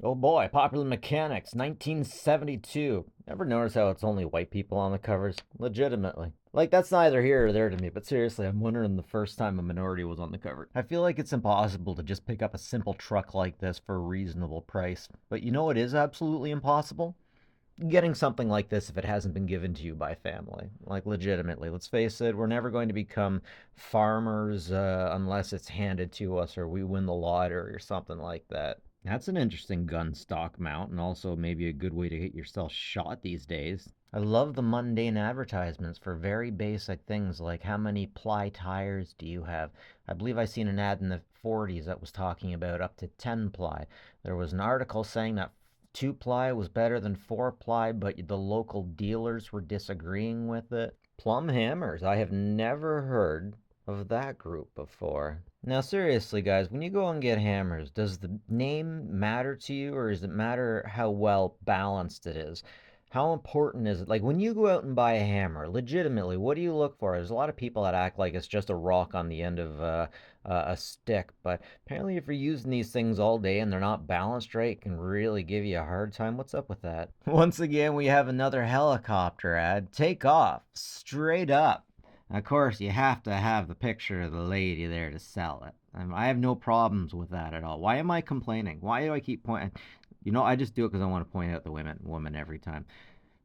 Oh boy, Popular Mechanics, 1972. Ever notice how it's only white people on the covers? Legitimately. Like, that's neither here or there to me, but seriously, I'm wondering the first time a minority was on the cover. I feel like it's impossible to just pick up a simple truck like this for a reasonable price. But you know what is absolutely impossible? Getting something like this if it hasn't been given to you by family. Like, legitimately, let's face it, we're never going to become farmers unless it's handed to us or we win the lottery or something like that. That's an interesting gun stock mount, and also maybe a good way to get yourself shot these days. I love the mundane advertisements for very basic things like how many ply tires do you have? I believe I seen an ad in the 40s that was talking about up to 10 ply. There was an article saying that 2-ply was better than 4-ply, but the local dealers were disagreeing with it. Plumb hammers. I have never heard of that group before. Now, seriously, guys, when you go and get hammers, does the name matter to you, or does it matter how well balanced it is? How important is it? Like, when you go out and buy a hammer, legitimately, what do you look for? There's a lot of people that act like it's just a rock on the end of a stick, but apparently, if you're using these things all day and they're not balanced right, it can really give you a hard time. What's up with that? Once again, we have another helicopter ad. Take off, straight up. Of course, you have to have the picture of the lady there to sell it. I have no problems with that at all. Why am I complaining? Why do I keep pointing? You know, I just do it because I want to point out the woman every time.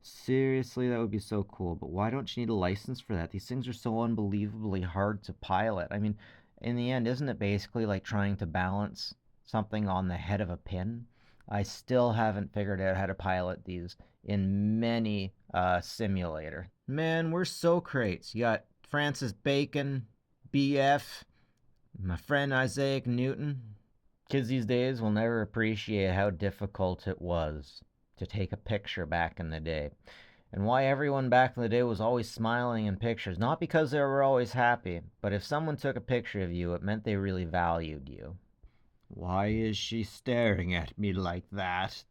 Seriously, that would be so cool. But why don't you need a license for that? These things are so unbelievably hard to pilot. I mean, in the end, isn't it basically like trying to balance something on the head of a pin? I still haven't figured out how to pilot these in many simulator. Man, we're so crates. You got Francis Bacon, BF, my friend Isaac Newton. Kids these days will never appreciate how difficult it was to take a picture back in the day. And why everyone back in the day was always smiling in pictures. Not because they were always happy, but if someone took a picture of you, it meant they really valued you. Why is she staring at me like that?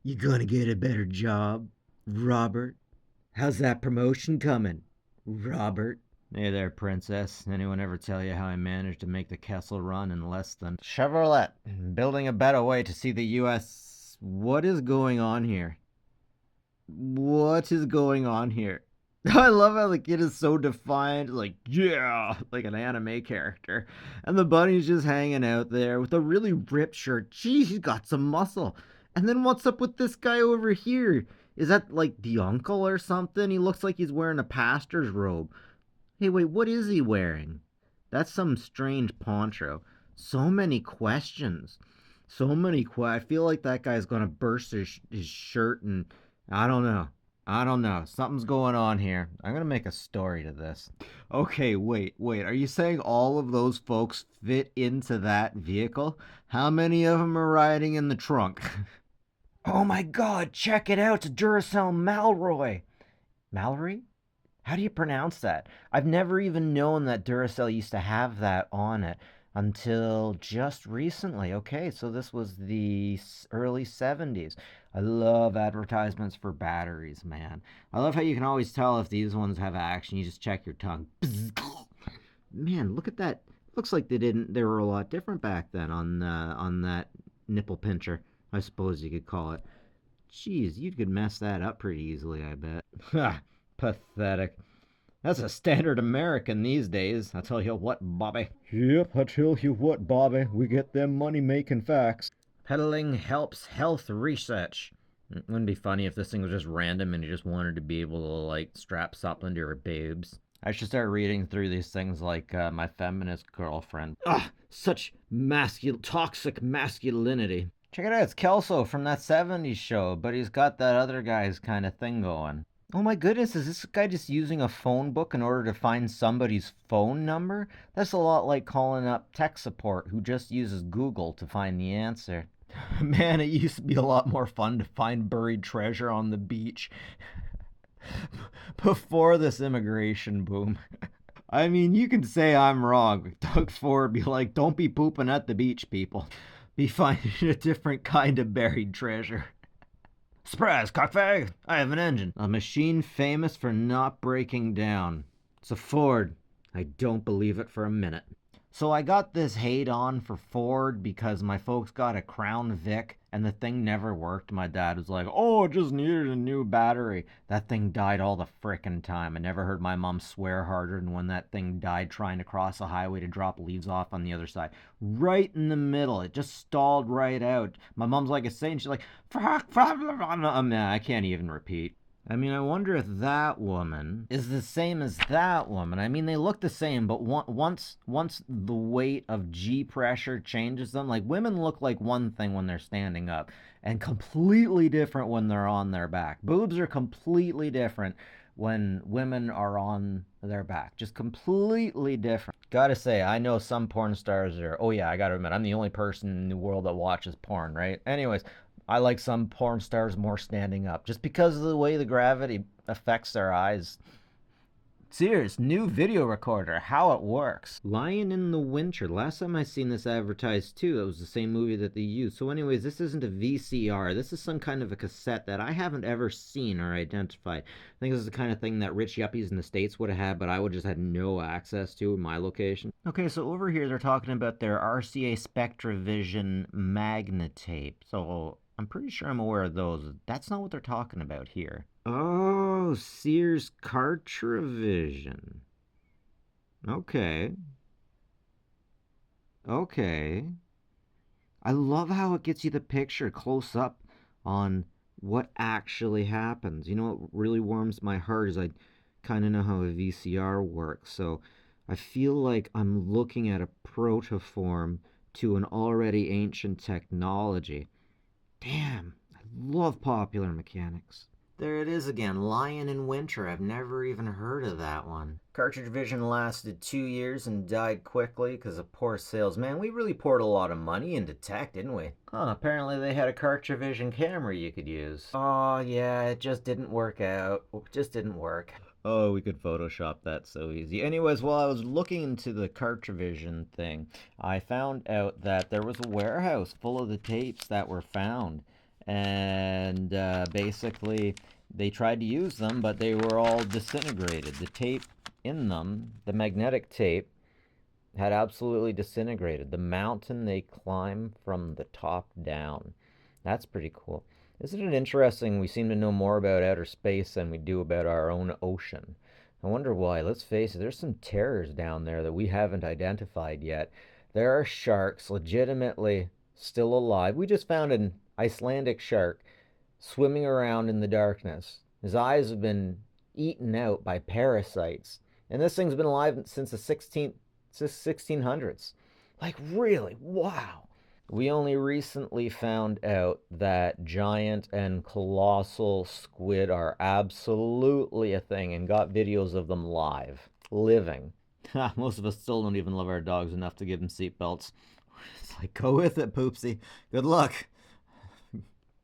You gonna get a better job, Robert? How's that promotion coming, Robert? Hey there, princess. Anyone ever tell you how I managed to make the Kessel run in less than Chevrolet? Building a better way to see the U.S. What is going on here? What is going on here? I love how the kid is so defiant, like, yeah, like an anime character. And the bunny's just hanging out there with a really ripped shirt. Gee, he's got some muscle. And then what's up with this guy over here? Is that like the uncle or something? He looks like he's wearing a pastor's robe. Hey, wait, what is he wearing? That's some strange poncho. So many questions. I feel like that guy's gonna burst his shirt and I don't know. I don't know. Something's going on here. I'm gonna make a story to this. Okay, wait. Are you saying all of those folks fit into that vehicle? How many of them are riding in the trunk? Oh my god, check it out. It's Duracell Malroy. Mallory? How do you pronounce that? I've never even known that Duracell used to have that on it until just recently. Okay, so this was the early 70s. I love advertisements for batteries, man. I love how you can always tell if these ones have action. You just check your tongue. Man, look at that. Looks like they were a lot different back then on that nipple pincher, I suppose you could call it. Jeez, you could mess that up pretty easily, I bet. Ha! Pathetic. That's a standard American these days. I tell you what, Bobby. Yep, I tell you what, Bobby. We get them money-making facts. Pedaling helps health research. It wouldn't be funny if this thing was just random and you just wanted to be able to, like, strap something to your boobs. I should start reading through these things like my feminist girlfriend. Ugh, such toxic masculinity. Check it out, it's Kelso from that 70s show, but he's got that other guy's kind of thing going. Oh my goodness, is this guy just using a phone book in order to find somebody's phone number? That's a lot like calling up tech support who just uses Google to find the answer. Man, it used to be a lot more fun to find buried treasure on the beach before this immigration boom. I mean, you can say I'm wrong. Doug Ford be like, don't be pooping at the beach, people. Be finding a different kind of buried treasure. Surprise, cockfag! I have an engine. A machine famous for not breaking down. It's a Ford. I don't believe it for a minute. So I got this hate on for Ford because my folks got a Crown Vic and the thing never worked. My dad was like, oh, it just needed a new battery. That thing died all the frickin' time. I never heard my mom swear harder than when that thing died trying to cross a highway to drop leaves off on the other side. Right in the middle. It just stalled right out. My mom's like a saint. She's like, fuck, I can't even repeat. I mean, I wonder if that woman is the same as that woman. I mean, they look the same, but once the weight of G pressure changes them, like women look like one thing when they're standing up and completely different when they're on their back. Boobs are completely different when women are on their back. Just completely different. Gotta say, I know some porn stars are, oh yeah, I gotta admit, I'm the only person in the world that watches porn, right? Anyways, I like some porn stars more standing up just because of the way the gravity affects their eyes. Serious, new video recorder, how it works. Lion in the Winter. Last time I seen this advertised too, it was the same movie that they used. So anyways, this isn't a VCR. This is some kind of a cassette that I haven't ever seen or identified. I think this is the kind of thing that rich yuppies in the States would have had, but I would just had no access to in my location. Okay, so over here they're talking about their RCA Spectravision magnetape. So I'm pretty sure I'm aware of those. That's not what they're talking about here. Oh, Sears Cartrivision. Okay. Okay. I love how it gets you the picture close up on what actually happens. You know what really warms my heart is I kind of know how a VCR works. So I feel like I'm looking at a protoform to an already ancient technology. Damn, I love popular mechanics. There it is again, Lion in Winter. I've never even heard of that one. Cartrivision lasted 2 years and died quickly because of poor sales. Man, we really poured a lot of money into tech, didn't we? Huh, apparently they had a Cartrivision camera you could use. Oh, yeah, it just didn't work out. It just didn't work. Oh, we could Photoshop that so easy. Anyways, while I was looking into the Cartrivision thing, I found out that there was a warehouse full of the tapes that were found. And basically, they tried to use them, but they were all disintegrated. The tape in them, the magnetic tape, had absolutely disintegrated. The mountain they climb from the top down. That's pretty cool. Isn't it interesting we seem to know more about outer space than we do about our own ocean? I wonder why. Let's face it, there's some terrors down there that we haven't identified yet. There are sharks legitimately still alive. We just found an Icelandic shark swimming around in the darkness. His eyes have been eaten out by parasites. And this thing's been alive since the 1600s. Like, really? Wow. We only recently found out that giant and colossal squid are absolutely a thing and got videos of them live, living. Most of us still don't even love our dogs enough to give them seatbelts. It's like, go with it, Poopsie. Good luck.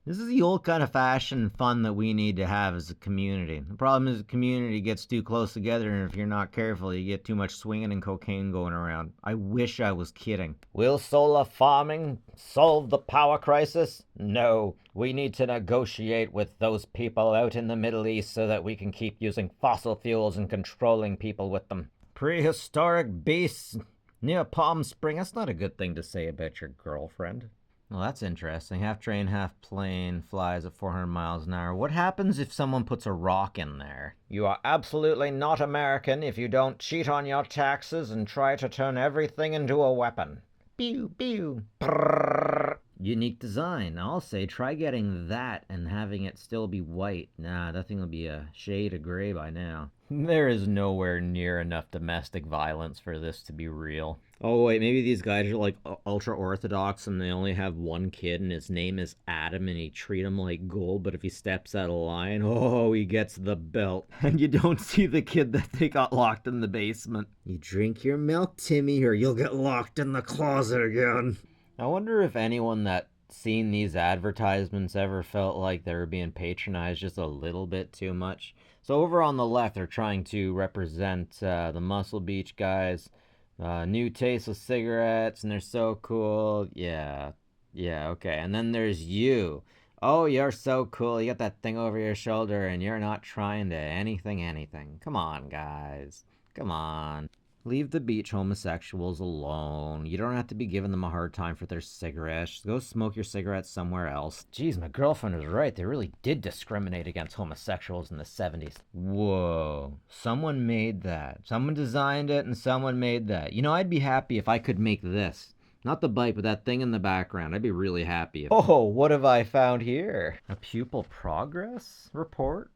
This is the old kind of fashion fun that we need to have as a community. The problem is the community gets too close together, and if you're not careful, you get too much swinging and cocaine going around. I wish I was kidding. Will solar farming solve the power crisis? No. We need to negotiate with those people out in the Middle East so that we can keep using fossil fuels and controlling people with them. Prehistoric beasts near Palm Spring. That's not a good thing to say about your girlfriend. Well, that's interesting. Half train, half plane, flies at 400 miles an hour. What happens if someone puts a rock in there? You are absolutely not American if you don't cheat on your taxes and try to turn everything into a weapon. Pew, pew. Brrr. Unique design. I'll say try getting that and having it still be white. Nah, that thing will be a shade of gray by now. There is nowhere near enough domestic violence for this to be real. Oh, wait, maybe these guys are like ultra-Orthodox and they only have one kid and his name is Adam and he treat him like gold, but if he steps out of line, oh, he gets the belt. And you don't see the kid that they got locked in the basement. You drink your milk, Timmy, or you'll get locked in the closet again. I wonder if anyone that seen these advertisements ever felt like they were being patronized just a little bit too much. So over on the left, they're trying to represent the Muscle Beach guys. New taste of cigarettes, and they're so cool. Yeah, okay. And then there's you. Oh, you're so cool. You got that thing over your shoulder, and you're not trying to anything. Come on, guys. Come on. Leave the beach homosexuals alone. You don't have to be giving them a hard time for their cigarettes. Just go smoke your cigarettes somewhere else. Jeez, my girlfriend was right. They really did discriminate against homosexuals in the 70s. Whoa. Someone made that. Someone designed it and someone made that. You know, I'd be happy if I could make this. Not the bike, but that thing in the background. I'd be really happy. Oh, what have I found here? A pupil progress report?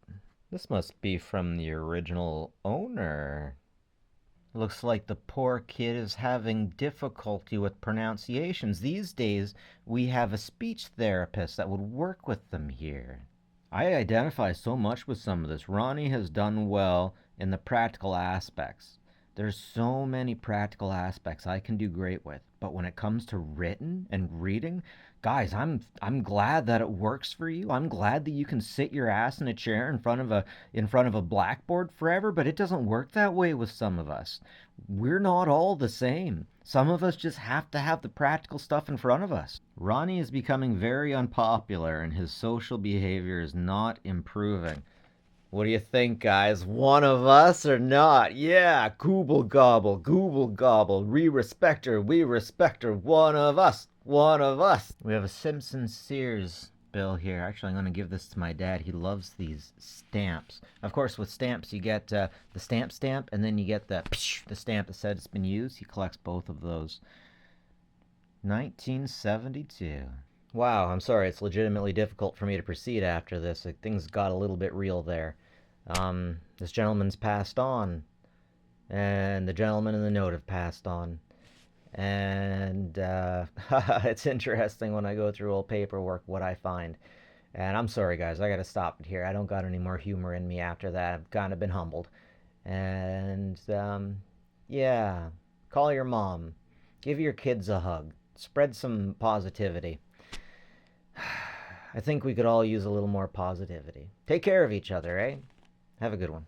This must be from the original owner. Looks like the poor kid is having difficulty with pronunciations. These days, we have a speech therapist that would work with them here. I identify so much with some of this. Ronnie has done well in the practical aspects. There's so many practical aspects I can do great with. But when it comes to written and reading, guys, I'm glad that it works for you. I'm glad that you can sit your ass in a chair in front of a blackboard forever, but it doesn't work that way with some of us. We're not all the same. Some of us just have to have the practical stuff in front of us. Ronnie is becoming very unpopular and his social behavior is not improving. What do you think, guys? One of us or not? Yeah, gooble gobble, we respect her, one of us, one of us. We have a Simpson Sears bill here. Actually, I'm going to give this to my dad. He loves these stamps. Of course, with stamps, you get the stamp, and then you get the stamp that said it's been used. He collects both of those. 1972. Wow, I'm sorry. It's legitimately difficult for me to proceed after this. Things got a little bit real there. This gentleman's passed on, and the gentleman in the note have passed on. And it's interesting when I go through old paperwork what I find. And I'm sorry, guys, I gotta stop it here. I don't got any more humor in me after that. I've kind of been humbled. And yeah, call your mom, give your kids a hug, spread some positivity. I think we could all use a little more positivity. Take care of each other, eh? Have a good one.